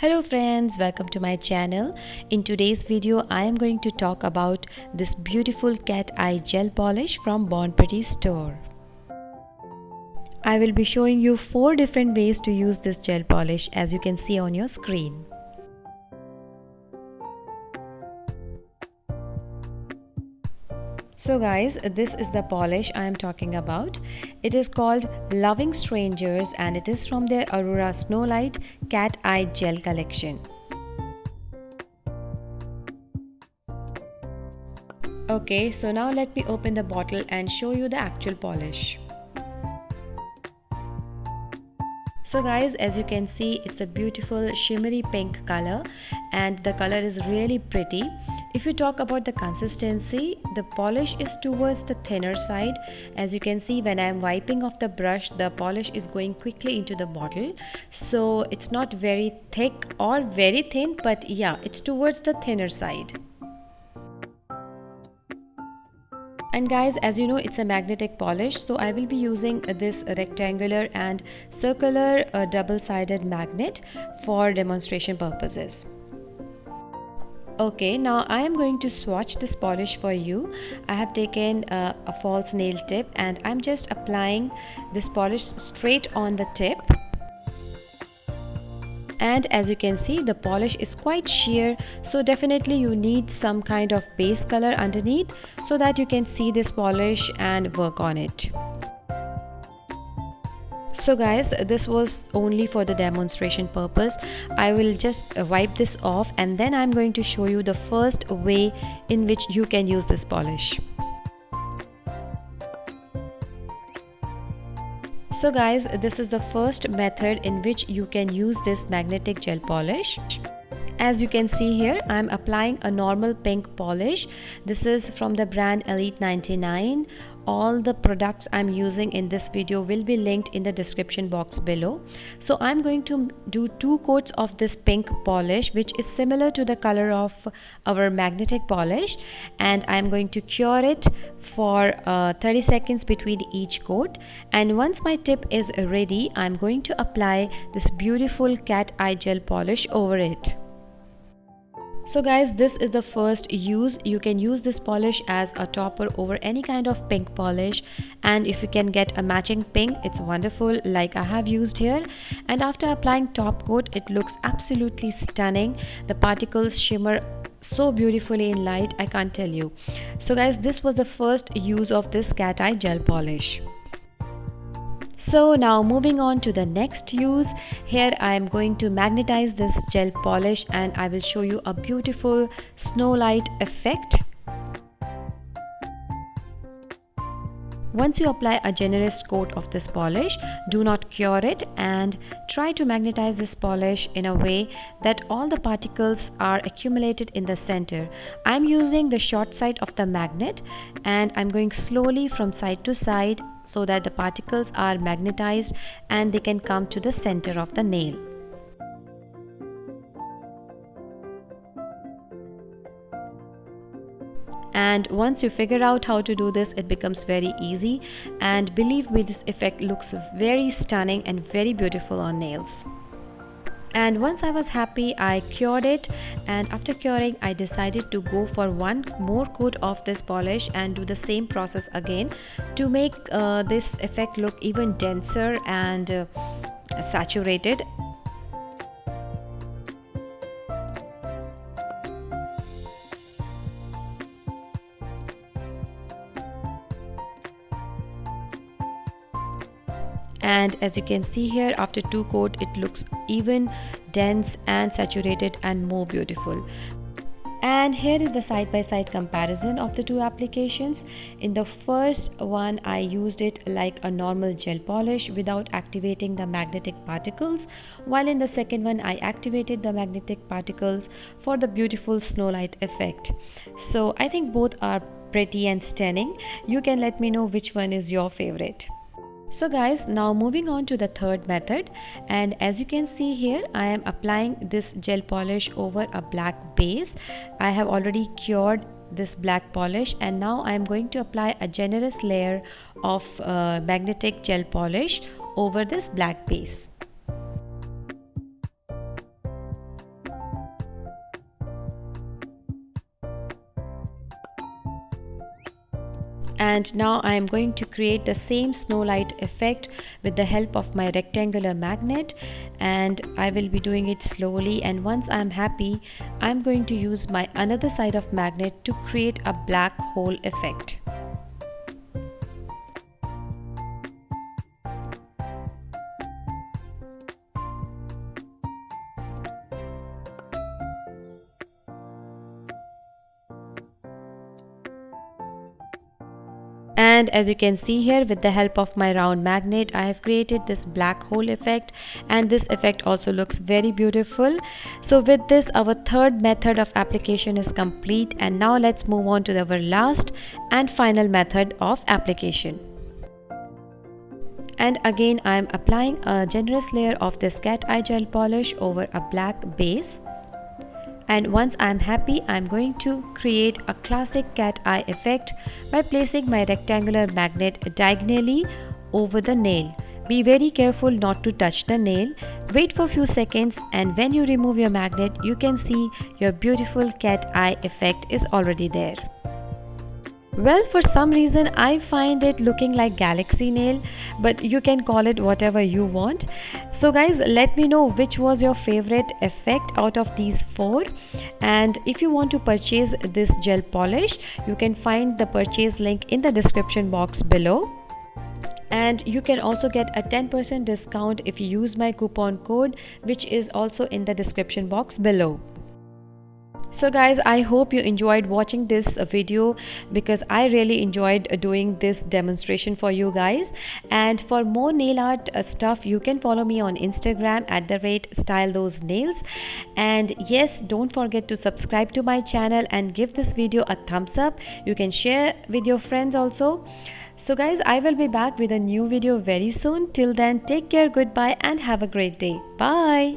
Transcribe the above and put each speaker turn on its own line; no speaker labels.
Hello friends, welcome to my channel. In today's video, I am going to talk about this beautiful cat eye gel polish from Born Pretty store. I will be showing you 4 different ways to use this gel polish as you can see on your screen. So guys, this is the polish I am talking about. It is called Loving Strangers and it is from their Aurora Snow Light Cat Eye Gel collection. Okay, so now let me open the bottle and show you the actual polish. So guys, as you can see, it's a beautiful shimmery pink color and the color is really pretty. If you talk about the consistency, the polish is towards the thinner side. As you can see, when I am wiping off the brush, the polish is going quickly into the bottle. So it's not very thick or very thin, but yeah, it's towards the thinner side. And guys, as you know, it's a magnetic polish, so I will be using this rectangular and circular double-sided magnet for demonstration purposes. Okay, now I am going to swatch this polish for you. I have taken a false nail tip and I'm just applying this polish straight on the tip. And as you can see, the polish is quite sheer, so definitely you need some kind of base color underneath so that you can see this polish and work on it. So guys, this was only for the demonstration purpose. I will just wipe this off and then I'm going to show you the first way in which you can use this polish. So guys, this is the first method in which you can use this magnetic gel polish. As you can see here, I am applying a normal pink polish. This is from the brand Elite 99. All the products I'm using in this video will be linked in the description box below. So I'm going to do 2 coats of this pink polish, which is similar to the color of our magnetic polish, and I'm going to cure it for 30 seconds between each coat. And once my tip is ready, I'm going to apply this beautiful cat eye gel polish over it. So guys, this is the first use. You can use this polish as a topper over any kind of pink polish, and if you can get a matching pink, it's wonderful, like I have used here. And after applying top coat, it looks absolutely stunning. The particles shimmer so beautifully in light, I can't tell you. So guys, this was the first use of this cat eye gel polish. So now moving on to the next use. Here I am going to magnetize this gel polish and I will show you a beautiful snow light effect. Once you apply a generous coat of this polish, do not cure it and try to magnetize this polish in a way that all the particles are accumulated in the center. I'm using the short side of the magnet and I'm going slowly from side to side so that the particles are magnetized and they can come to the center of the nail. And once you figure out how to do this, it becomes very easy, and believe me, this effect looks very stunning and very beautiful on nails. And once I was happy, I cured it, and after curing I decided to go for one more coat of this polish and do the same process again to make this effect look even denser and saturated. And as you can see here, after 2 coats, it looks even dense and saturated and more beautiful. And here is the side-by-side comparison of the 2 applications. In the first one, I used it like a normal gel polish without activating the magnetic particles, while in the second one, I activated the magnetic particles for the beautiful snow light effect. So I think both are pretty and stunning. You can let me know which one is your favorite. So guys, now moving on to the third method, and as you can see here, I am applying this gel polish over a black base. I have already cured this black polish and now I am going to apply a generous layer of magnetic gel polish over this black base. And now I am going to create the same snow light effect with the help of my rectangular magnet, and I will be doing it slowly, and once I am happy I am going to use my another side of magnet to create a black hole effect. And as you can see here, with the help of my round magnet, I have created this black hole effect, and this effect also looks very beautiful. So with this, our third method of application is complete, and now let's move on to our last and final method of application. And again, I am applying a generous layer of this cat eye gel polish over a black base. And once I am happy, I am going to create a classic cat eye effect by placing my rectangular magnet diagonally over the nail. Be very careful not to touch the nail. Wait for a few seconds, and when you remove your magnet, you can see your beautiful cat eye effect is already there. Well, for some reason I find it looking like galaxy nail, but you can call it whatever you want. So guys, let me know which was your favorite effect out of these four, and if you want to purchase this gel polish, you can find the purchase link in the description box below. And you can also get a 10% discount if you use my coupon code, which is also in the description box below. So guys, I hope you enjoyed watching this video, because I really enjoyed doing this demonstration for you guys. And for more nail art stuff, you can follow me on Instagram at @StyleThoseNails. And yes, don't forget to subscribe to my channel and give this video a thumbs up. You can share with your friends also. So guys, I will be back with a new video very soon. Till then, take care, goodbye, and have a great day. Bye.